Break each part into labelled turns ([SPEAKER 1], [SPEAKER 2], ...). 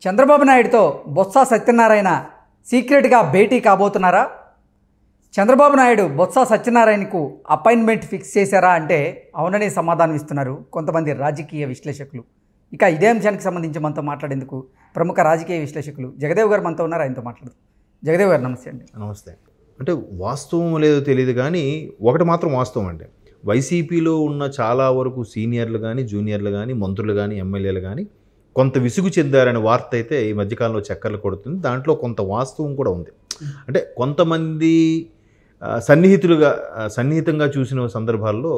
[SPEAKER 1] చంద్రబాబు నాయుడుతో బొత్స సత్యనారాయణ సీక్రెట్గా భేటీ కాబోతున్నారా? Chandrababu Naidu Botsa సత్యనారాయణకు appointment fix చేశారా అంటే అవుననే సమాధానం ఇస్తున్నారు కొంతమంది రాజకీయ విశ్లేషకులు. ఇక ఇదే అంశానికి సంబంధించి మనతో మాట్లాడేందుకు ప్రముఖ రాజకీయ విశ్లేషకులు జగదేవ్ గారు మనతో ఉన్నారు. ఆయనతో మాట్లాడదు. జగదేవ్ గారు నమస్తే అండి.
[SPEAKER 2] నమస్తే. అంటే వాస్తవం లేదో తెలియదు కానీ ఒకటి మాత్రం వాస్తవం అండి, వైసీపీలో ఉన్న చాలా వరకు సీనియర్లు కానీ జూనియర్లు కానీ మంత్రులు కానీ ఎమ్మెల్యేలు కానీ కొంత విసుగు చెందారనే వార్త అయితే ఈ మధ్యకాలంలో చక్కర్లు కొడుతుంది. దాంట్లో కొంత వాస్తవం కూడా ఉంది. అంటే కొంతమంది సన్నిహితంగా చూసిన సందర్భాల్లో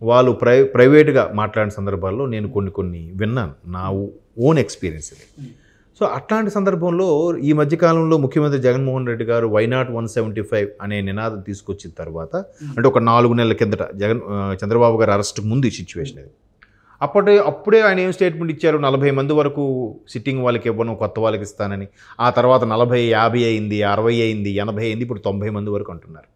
[SPEAKER 2] వాళ్ళు ప్రైవేట్గా మాట్లాడిన సందర్భాల్లో నేను కొన్ని విన్నాను, నా ఓన్ ఎక్స్పీరియన్స్ ఇది. సో అట్లాంటి సందర్భంలో ఈ మధ్యకాలంలో ముఖ్యమంత్రి జగన్మోహన్ రెడ్డి గారు వైనాట్ 175 అనే నినాదం తీసుకొచ్చిన తర్వాత, అంటే ఒక 4 నెలల కిందట చంద్రబాబు గారు అరెస్ట్కి ముందు ఈ సిచ్యువేషన్ ఇది. అప్పుడే ఆయన ఏం స్టేట్మెంట్ ఇచ్చారు, 40 మంది వరకు సిట్టింగ్ వాళ్ళకి ఇవ్వను, కొత్త వాళ్ళకి ఇస్తానని. ఆ తర్వాత 40, 50 అయింది, 60 అయింది, 80 అయింది, ఇప్పుడు 90 మంది వరకు అంటున్నారు.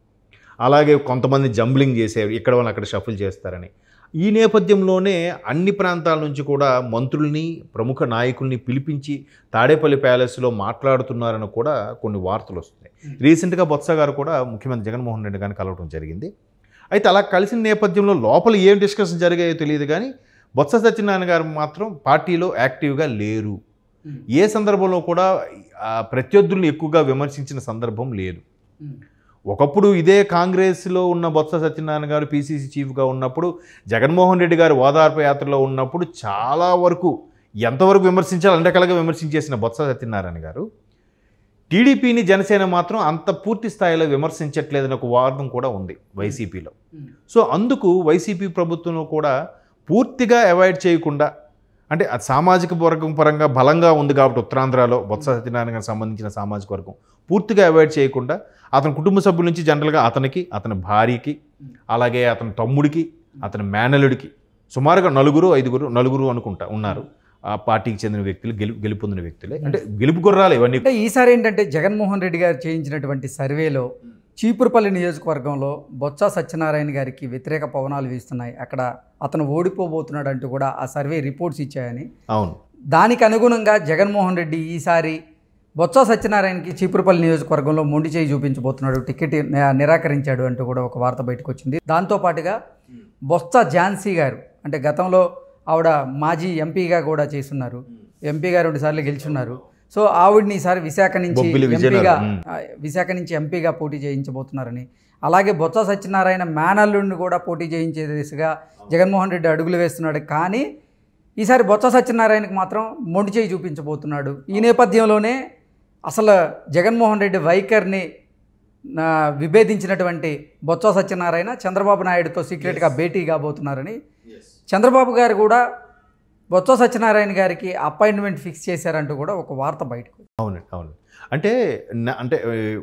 [SPEAKER 2] అలాగే కొంతమంది జంబ్లింగ్ చేసేవారు, ఇక్కడ వాళ్ళు అక్కడ షఫుల్ చేస్తారని. ఈ నేపథ్యంలోనే అన్ని ప్రాంతాల నుంచి కూడా మంత్రుల్ని, ప్రముఖ నాయకుల్ని పిలిపించి తాడేపల్లి ప్యాలెస్లో మాట్లాడుతున్నారని కూడా కొన్ని వార్తలు వస్తున్నాయి. రీసెంట్గా బొత్స గారు కూడా ముఖ్యమంత్రి జగన్మోహన్ రెడ్డి గారిని కలవడం జరిగింది. అయితే అలా కలిసిన నేపథ్యంలో లోపల ఏం డిస్కషన్ జరిగాయో తెలియదు కానీ బొత్స సత్యనారాయణ గారు మాత్రం పార్టీలో యాక్టివ్గా లేరు. ఏ సందర్భంలో కూడా ప్రత్యర్థుల్ని ఎక్కువగా విమర్శించిన సందర్భం లేదు. ఒకప్పుడు ఇదే కాంగ్రెస్లో ఉన్న బొత్స సత్యనారాయణ గారు పీసీసీ చీఫ్గా ఉన్నప్పుడు, జగన్మోహన్ రెడ్డి గారు ఓదార్పు యాత్రలో ఉన్నప్పుడు చాలా వరకు ఎంతవరకు విమర్శించాలి అండకలగా విమర్శించేసిన బొత్స సత్యనారాయణ గారు టీడీపీని, జనసేన మాత్రం అంత పూర్తి స్థాయిలో విమర్శించట్లేదని ఒక వాదం కూడా ఉంది వైసీపీలో. సో అందుకు వైసీపీ ప్రభుత్వంలో కూడా పూర్తిగా అవాయిడ్ చేయకుండా, అంటే అది సామాజిక వర్గం పరంగా బలంగా ఉంది కాబట్టి ఉత్తరాంధ్రలో బొత్స సత్యనారాయణ గారికి సంబంధించిన సామాజిక వర్గం పూర్తిగా అవాయిడ్ చేయకుండా అతని కుటుంబ సభ్యుల నుంచి జనరల్గా అతనికి, అతని భార్యకి, అలాగే అతని తమ్ముడికి, అతని మేనలుడికి సుమారుగా 4-5 అనుకుంటా ఉన్నారు ఆ పార్టీకి చెందిన వ్యక్తులు, గెలుపొందిన వ్యక్తులే, అంటే గెలుపు గుర్రాలు ఇవన్నీ.
[SPEAKER 1] అంటే ఈసారి ఏంటంటే జగన్మోహన్ రెడ్డి గారు చేయించినటువంటి సర్వేలో చీపురుపల్లి నియోజకవర్గంలో బొత్స సత్యనారాయణ గారికి వ్యతిరేక పవనాలు వీస్తున్నాయి, అక్కడ అతను ఓడిపోబోతున్నాడు అంటూ కూడా ఆ సర్వే రిపోర్ట్స్ ఇచ్చాయని.
[SPEAKER 2] అవును,
[SPEAKER 1] దానికి అనుగుణంగా జగన్మోహన్ రెడ్డి ఈసారి బొత్స సత్యనారాయణకి చీపురుపల్లి నియోజకవర్గంలో మొండి చేయి చూపించబోతున్నాడు, టికెట్ నిరాకరించాడు అంటూ కూడా ఒక వార్త బయటకు వచ్చింది. దాంతోపాటుగా బొత్స ఝాన్సీ గారు, అంటే గతంలో ఆవిడ మాజీ ఎంపీగా కూడా చేస్తున్నారు, ఎంపీగా 2 సార్లు గెలుచున్నారు. సో ఆవిడని ఈసారి విశాఖ నుంచి ఎంపీగా పోటీ చేయించబోతున్నారని, అలాగే బొత్స సత్యనారాయణ మేనల్లుడిని కూడా పోటీ చేయించే దిశగా జగన్మోహన్ రెడ్డి అడుగులు వేస్తున్నాడు. కానీ ఈసారి బొత్స సత్యనారాయణకి మాత్రం మొండి చేయి చూపించబోతున్నాడు. ఈ నేపథ్యంలోనే అసలు జగన్మోహన్ రెడ్డి వైఖరిని విభేదించినటువంటి బొత్స సత్యనారాయణ చంద్రబాబు నాయుడుతో సీక్రెట్గా భేటీ కాబోతున్నారని, చంద్రబాబు గారు కూడా బొత్స సత్యనారాయణ గారికి అపాయింట్మెంట్ ఫిక్స్ చేశారంటూ కూడా ఒక వార్త బయటకు.
[SPEAKER 2] అవును. అంటే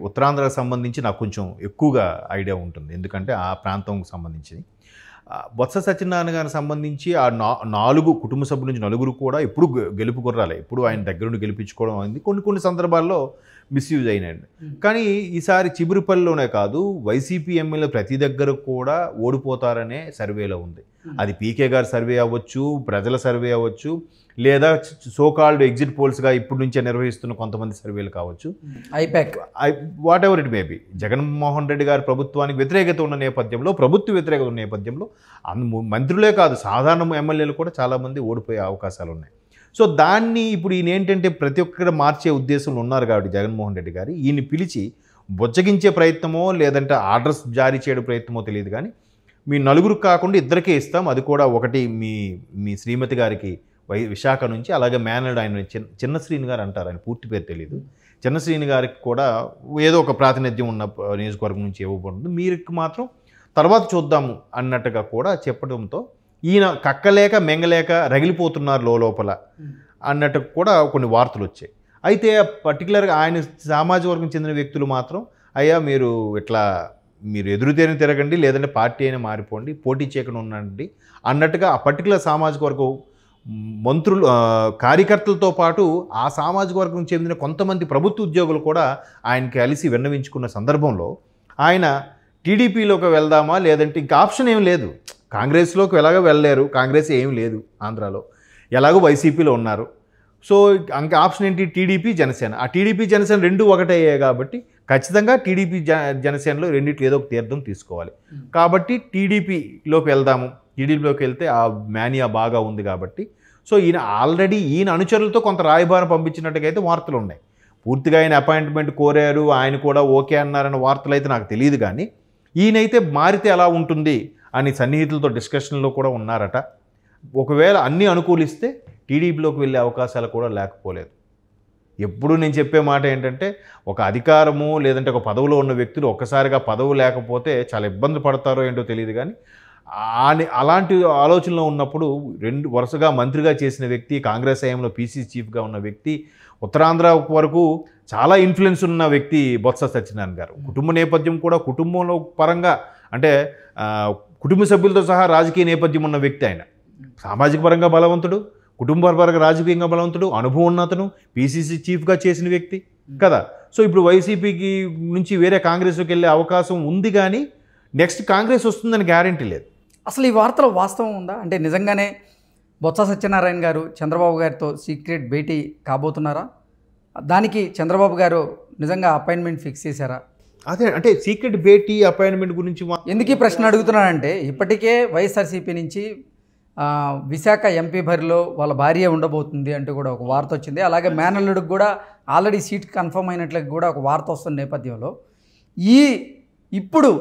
[SPEAKER 2] ఉత్తరాంధ్రకు సంబంధించి నాకు కొంచెం ఎక్కువగా ఐడియా ఉంటుంది, ఎందుకంటే ఆ ప్రాంతంకు సంబంధించి బొత్స సత్యనారాయణ గారికి సంబంధించి ఆ 4 కుటుంబ సభ్యుల నుంచి 4 కూడా ఎప్పుడు గెలుపు గుర్రాలే, ఎప్పుడు ఆయన దగ్గరుండి గెలిపించుకోవడం అయింది. కొన్ని సందర్భాల్లో మిస్యూజ్ అయినాయండి. కానీ ఈసారి చిబురుపల్లిలోనే కాదు, వైసీపీ ఎమ్మెల్యే ప్రతి దగ్గర కూడా ఓడిపోతారనే సర్వేలో ఉంది. అది పీకే గారి సర్వే అవ్వచ్చు, ప్రజల సర్వే అవ్వచ్చు, లేదా సోకాల్డ్ ఎగ్జిట్ పోల్స్గా ఇప్పటి నుంచే నిర్వహిస్తున్న కొంతమంది సర్వేలు కావచ్చు, IPAC, whatever it may be. Jaganmohan Reddy గారి ప్రభుత్వానికి వ్యతిరేకత ఉన్న నేపథ్యంలో, ప్రభుత్వ వ్యతిరేకత ఉన్న నేపథ్యంలో మంత్రులే కాదు సాధారణ ఎమ్మెల్యేలు కూడా చాలామంది ఓడిపోయే అవకాశాలు ఉన్నాయి. సో దాన్ని ఇప్పుడు ఈయన ఏంటంటే ప్రతి ఒక్కరు మార్చే ఉద్దేశంలో ఉన్నారు కాబట్టి జగన్మోహన్ రెడ్డి గారు ఈయన్ని పిలిచి బొజ్జగించే ప్రయత్నమో లేదంటే ఆర్డర్స్ జారీ చేయడం ప్రయత్నమో తెలియదు కానీ, మీ 4 కాకుండా 2కే ఇస్తాం, అది కూడా ఒకటి మీ శ్రీమతి గారికి విశాఖ నుంచి, అలాగే మేనల్డ్ ఆయన చిన్న శ్రీని గారు అంటారు, ఆయన పూర్తి పేరు తెలియదు, చిన్న శ్రీని గారికి కూడా ఏదో ఒక ప్రాతినిధ్యం ఉన్న నియోజకవర్గం నుంచి ఇవ్వబడుతుంది, మీకు మాత్రం తర్వాత చూద్దాము అన్నట్టుగా కూడా చెప్పడంతో ఈయన కక్కలేక మెంగలేక రగిలిపోతున్నారు లోపల అన్నట్టు కూడా కొన్ని వార్తలు వచ్చాయి. అయితే పర్టికులర్గా ఆయన సామాజిక వర్గం చెందిన వ్యక్తులు మాత్రం, అయ్యా మీరు ఎదురుతేనే తిరగండి, లేదంటే పార్టీ అయినా మారిపోండి, పోటీ చేయకుండా ఉండండి అన్నట్టుగా ఆ పర్టికులర్ సామాజిక వర్గం మంత్రులు, కార్యకర్తలతో పాటు ఆ సామాజిక వర్గం చెందిన కొంతమంది ప్రభుత్వ ఉద్యోగులు కూడా ఆయనకి కలిసి విన్నవించుకున్న సందర్భంలో ఆయన టీడీపీలోకి వెళ్దామా, లేదంటే ఇంకా ఆప్షన్ ఏం లేదు, కాంగ్రెస్లోకి ఎలాగో వెళ్ళలేరు, కాంగ్రెస్ ఏం లేదు ఆంధ్రాలో, ఎలాగో వైసీపీలో ఉన్నారు, సో ఇంకా ఆప్షన్ ఏంటి? టీడీపీ జనసేన. ఆ టీడీపీ జనసేన రెండు ఒకటే అయ్యాయి కాబట్టి ఖచ్చితంగా టీడీపీ జనసేనలో రెండిట్లో ఏదో ఒక తీర్థం తీసుకోవాలి. కాబట్టి టీడీపీలోకి వెళ్దాము. టీడీపీలోకి వెళ్తే ఆ మేనియా బాగా ఉంది కాబట్టి సో ఈయన అనుచరులతో కొంత రాయబారం పంపించినట్టుగా అయితే వార్తలు ఉన్నాయి. పూర్తిగా ఆయన అపాయింట్మెంట్ కోరారు, ఆయన కూడా ఓకే అన్నారన్న వార్తలు అయితే నాకు తెలియదు. కానీ ఈయనైతే మారితే ఎలా ఉంటుంది అని సన్నిహితులతో డిస్కషన్లో కూడా ఉన్నారట. ఒకవేళ అన్నీ అనుకూలిస్తే టీడీపీలోకి వెళ్ళే అవకాశాలు కూడా లేకపోలేదు. ఎప్పుడు నేను చెప్పే మాట ఏంటంటే ఒక అధికారము లేదంటే ఒక పదవిలో ఉన్న వ్యక్తులు ఒక్కసారిగా పదవి లేకపోతే చాలా ఇబ్బంది పడతారో ఏంటో తెలియదు. కానీ అలాంటి ఆలోచనలో ఉన్నప్పుడు వరుసగా మంత్రిగా చేసిన వ్యక్తి, కాంగ్రెస్ హయాంలో పీసీసీ చీఫ్గా ఉన్న వ్యక్తి, ఉత్తరాంధ్ర వరకు చాలా ఇన్ఫ్లుయెన్స్ ఉన్న వ్యక్తి బొత్స సత్యనారాయణ గారు. కుటుంబ నేపథ్యం కూడా కుటుంబంలో పరంగా అంటే కుటుంబ సభ్యులతో సహా రాజకీయ నేపథ్యం ఉన్న వ్యక్తి. ఆయన సామాజిక పరంగా బలవంతుడు, కుటుంబ పరంగా రాజకీయంగా బలవంతుడు, అనుభవం ఉన్నతను, పీసీసీ చీఫ్గా చేసిన వ్యక్తి కదా. సో ఇప్పుడు వైసీపీకి నుంచి వేరే కాంగ్రెస్లోకి వెళ్ళే అవకాశం ఉంది. కానీ నెక్స్ట్ కాంగ్రెస్ వస్తుందని గ్యారంటీ లేదు.
[SPEAKER 1] అసలు ఈ వార్తలో వాస్తవం ఉందా? అంటే నిజంగానే బొత్స సత్యనారాయణ గారు చంద్రబాబు గారితో సీక్రెట్ భేటీ కాబోతున్నారా? దానికి చంద్రబాబు గారు నిజంగా అపాయింట్మెంట్ ఫిక్స్ చేశారా?
[SPEAKER 2] అదే అంటే సీక్రెట్ భేటీ అపాయింట్మెంట్ గురించి
[SPEAKER 1] ఎందుకు ఈ ప్రశ్న అడుగుతున్నానంటే ఇప్పటికే వైఎస్ఆర్సీపీ నుంచి విశాఖ ఎంపీ బరిలో వాళ్ళ భార్య ఉండబోతుంది అంటూ కూడా ఒక వార్త వచ్చింది. అలాగే మేనల్లుడికి కూడా ఆల్రెడీ సీట్ కన్ఫర్మ్ అయినట్లకి కూడా ఒక వార్త వస్తున్న నేపథ్యంలో ఇప్పుడు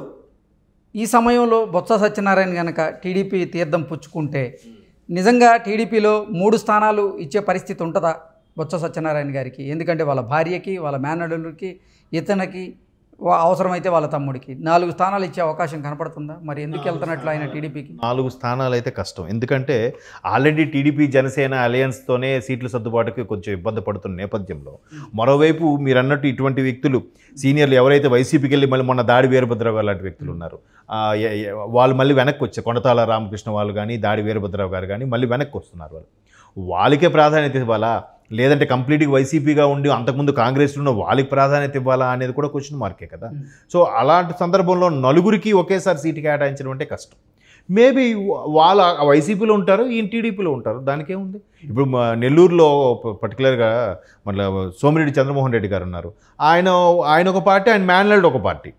[SPEAKER 1] ఈ సమయంలో బొత్స సత్యనారాయణ కనుక టీడీపీ తీర్థం పుచ్చుకుంటే నిజంగా టీడీపీలో 3 స్థానాలు ఇచ్చే పరిస్థితి ఉంటుందా బొత్స సత్యనారాయణ గారికి? ఎందుకంటే వాళ్ళ భార్యకి, వాళ్ళ మేనల్లుడికి, ఇతనికి, అవసరమైతే వాళ్ళ తమ్ముడికి 4 స్థానాలు ఇచ్చే అవకాశం కనపడుతుందా? మరి ఎందుకు వెళ్తున్నట్లు ఆయన టీడీపీకి?
[SPEAKER 2] 4 స్థానాలు అయితే కష్టం. ఎందుకంటే ఆల్రెడీ టీడీపీ జనసేన అలయన్స్తోనే సీట్ల సర్దుబాటుకి కొంచెం ఇబ్బంది పడుతున్న నేపథ్యంలో మరోవైపు మీరు అన్నట్టు ఇటువంటి వ్యక్తులు సీనియర్లు ఎవరైతే వైసీపీకి వెళ్ళి మళ్ళీ మొన్న దాడి వీరభద్రరావు గారు లాంటి వ్యక్తులు ఉన్నారు, వాళ్ళు మళ్ళీ వెనక్కి వచ్చారు. కొండతాల రామకృష్ణ వాళ్ళు కానీ దాడి వీరభద్రరావు గారు కానీ మళ్ళీ వెనక్కి వస్తున్నారు. వాళ్ళకే ప్రాధాన్యత ఇవ్వాలా లేదంటే కంప్లీట్గా వైసీపీగా ఉండి అంతకుముందు కాంగ్రెస్లో ఉన్న వాళ్ళకి ప్రాధాన్యత ఇవ్వాలా అనేది కూడా క్వశ్చన్ మార్కే కదా. సో అలాంటి సందర్భంలో నలుగురికి ఒకేసారి సీటు కేటాయించడం అంటే కష్టం. మేబీ వాళ్ళ వైసీపీలో ఉంటారు, ఈయన టీడీపీలో ఉంటారు, దానికేముంది. ఇప్పుడు నెల్లూరులో పర్టికులర్గా మళ్ళీ సోమిరెడ్డి చంద్రమోహన్ రెడ్డి గారు ఉన్నారు. ఆయన ఒక పార్టీ, ఆయన మేనల్లుడు ఒక పార్టీ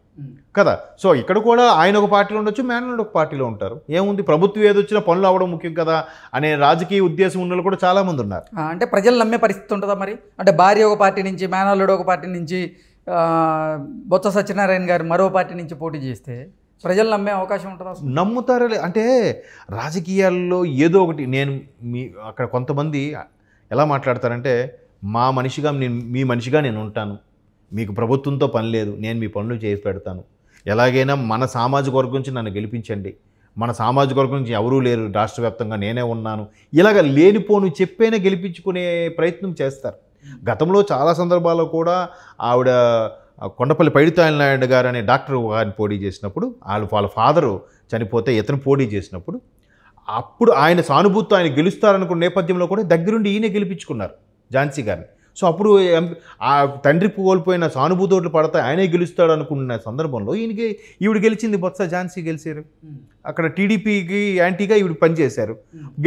[SPEAKER 2] కదా. సో ఇక్కడ కూడా ఆయన ఒక పార్టీలో ఉండొచ్చు, మేనల్లుడు ఒక పార్టీలో ఉంటారు. ఏముంది, ప్రభుత్వం ఏదొచ్చినా పనులు అవ్వడం ముఖ్యం కదా అనే రాజకీయ ఉద్దేశం ఉన్న కూడా చాలామంది ఉన్నారు.
[SPEAKER 1] అంటే ప్రజలు నమ్మే పరిస్థితి ఉంటుందా మరి? అంటే భార్య ఒక పార్టీ నుంచి, మేనల్లుడు ఒక పార్టీ నుంచి, బొత్స సత్యనారాయణ గారు మరో పార్టీ నుంచి పోటీ చేస్తే ప్రజలు నమ్మే అవకాశం ఉంటుందా?
[SPEAKER 2] నమ్ముతారా? అంటే రాజకీయాల్లో ఏదో ఒకటి అక్కడ కొంతమంది ఎలా మాట్లాడతారంటే మా మనిషిగా మీ మనిషిగా నేను ఉంటాను, మీకు ప్రభుత్వంతో పని లేదు, నేను మీ పనులు చేసి పెడతాను, ఎలాగైనా మన సామాజిక వర్గం నుంచి నన్ను గెలిపించండి, మన సామాజిక వర్గం నుంచి ఎవరూ లేరు, రాష్ట్ర వ్యాప్తంగా నేనే ఉన్నాను, ఇలాగ లేనిపోను చెప్పైనా గెలిపించుకునే ప్రయత్నం చేస్తారు. గతంలో చాలా సందర్భాల్లో కూడా ఆవిడ కొండపల్లి పైడితాయల నాయుడు గారు అనే డాక్టర్ గారిని పోటీ చేసినప్పుడు వాళ్ళ ఫాదరు చనిపోతే ఇతను పోటీ చేసినప్పుడు అప్పుడు ఆయన సానుభూతితో ఆయన గెలుస్తారనుకున్న నేపథ్యంలో కూడా దగ్గరుండి ఈయనే గెలిపించుకున్నారు ఝాన్సీ గారిని. సో అప్పుడు ఆ తండ్రి కోల్పోయిన సానుభూతోట్లు పడతా ఆయనే గెలుస్తాడు అనుకున్న సందర్భంలో ఈవిడ గెలిచింది, బొత్స ఝాన్సీ గెలిచారు. అక్కడ టీడీపీకి యాంటీగా ఈవిడ పనిచేశారు,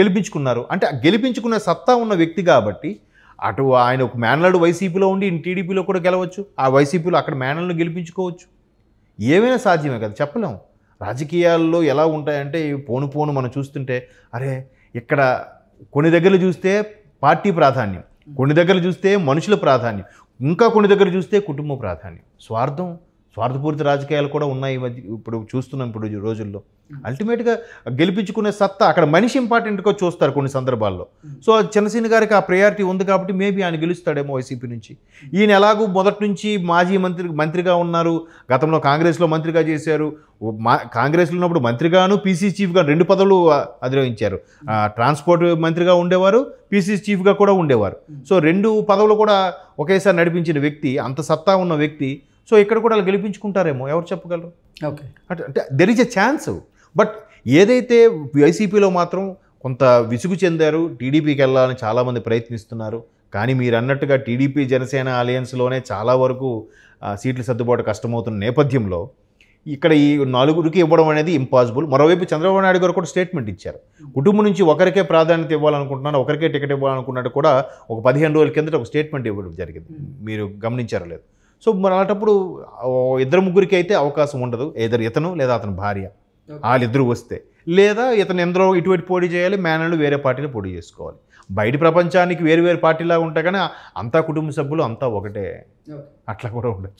[SPEAKER 2] గెలిపించుకున్నారు. అంటే గెలిపించుకున్న సత్తా ఉన్న వ్యక్తి కాబట్టి అటు ఆయన ఒక మేనల్లుడు వైసీపీలో ఉండి టీడీపీలో కూడా గెలవచ్చు, ఆ వైసీపీలో అక్కడ మేనల్ని గెలిపించుకోవచ్చు. ఏమైనా సాధ్యమే కదా, చెప్పలేము. రాజకీయాల్లో ఎలా ఉంటాయంటే పోను మనం చూస్తుంటే అరే ఇక్కడ కొన్ని దగ్గరలు చూస్తే పార్టీ ప్రాధాన్యం, కొన్ని దగ్గరలు చూస్తే మనుషుల ప్రాధాన్యం, ఇంకా కొన్ని దగ్గర చూస్తే కుటుంబ ప్రాధాన్యం, స్వార్థపూరిత రాజకీయాలు కూడా ఉన్నాయి ఇప్పుడు చూస్తున్నాం. ఇప్పుడు రోజుల్లో అల్టిమేట్గా గెలిపించుకునే సత్తా అక్కడ మనిషి ఇంపార్టెంట్గా చూస్తారు కొన్ని సందర్భాల్లో. సో చిన్నసీని గారికి ఆ ప్రయారిటీ ఉంది కాబట్టి మేబీ ఆయన గెలుస్తాడేమో వైసీపీ నుంచి. ఈయన ఎలాగూ మొదటి నుంచి మాజీ మంత్రిగా ఉన్నారు, గతంలో కాంగ్రెస్లో మంత్రిగా చేశారు, కాంగ్రెస్లో ఉన్నప్పుడు మంత్రిగాను పీసీసీ చీఫ్గా 2 పదవులు అధిరోహించారు. ట్రాన్స్పోర్ట్ మంత్రిగా ఉండేవారు, పీసీసీ చీఫ్గా కూడా ఉండేవారు. సో 2 పదవులు కూడా ఒకేసారి నడిపించిన వ్యక్తి, అంత సత్తా ఉన్న వ్యక్తి. సో ఇక్కడ కూడా వాళ్ళు గెలిపించుకుంటారేమో, ఎవరు చెప్పగలరు.
[SPEAKER 1] ఓకే,
[SPEAKER 2] అంటే there is a chance. But ఏదైతే వైసీపీలో మాత్రం కొంత విసుగు చెందారు, టీడీపీకి వెళ్ళాలని చాలామంది ప్రయత్నిస్తున్నారు. కానీ మీరు అన్నట్టుగా టీడీపీ జనసేన అలయన్స్లోనే చాలా వరకు సీట్ల సర్దుబాటు కష్టమవుతున్న నేపథ్యంలో ఇక్కడ ఈ నలుగురికి ఇవ్వడం అనేది ఇంపాసిబుల్. మరోవైపు చంద్రబాబు నాయుడు గారు కూడా స్టేట్మెంట్ ఇచ్చారు, కుటుంబం నుంచి ఒకరికే ప్రాధాన్యత ఇవ్వాలనుకుంటున్నాను, ఒకరికే టికెట్ ఇవ్వాలనుకున్నట్టు కూడా ఒక 15 రోజుల కిందట ఒక స్టేట్మెంట్ ఇవ్వడం జరిగింది. మీరు గమనించారో లేదు? సో మరి అలాంటప్పుడు 2-3 అయితే అవకాశం ఉండదు, ఏదర్ ఇతను లేదా అతని భార్య వాళ్ళిద్దరూ వస్తే, లేదా ఇతను ఎందరో ఇటువంటి పోటీ చేయాలి, మేనలు వేరే పార్టీని పోటీ చేసుకోవాలి. బయట ప్రపంచానికి వేరు వేరు పార్టీలాగా ఉంటాయి, కానీ అంతా కుటుంబ సభ్యులు అంతా ఒకటే, అట్లా కూడా ఉండదు.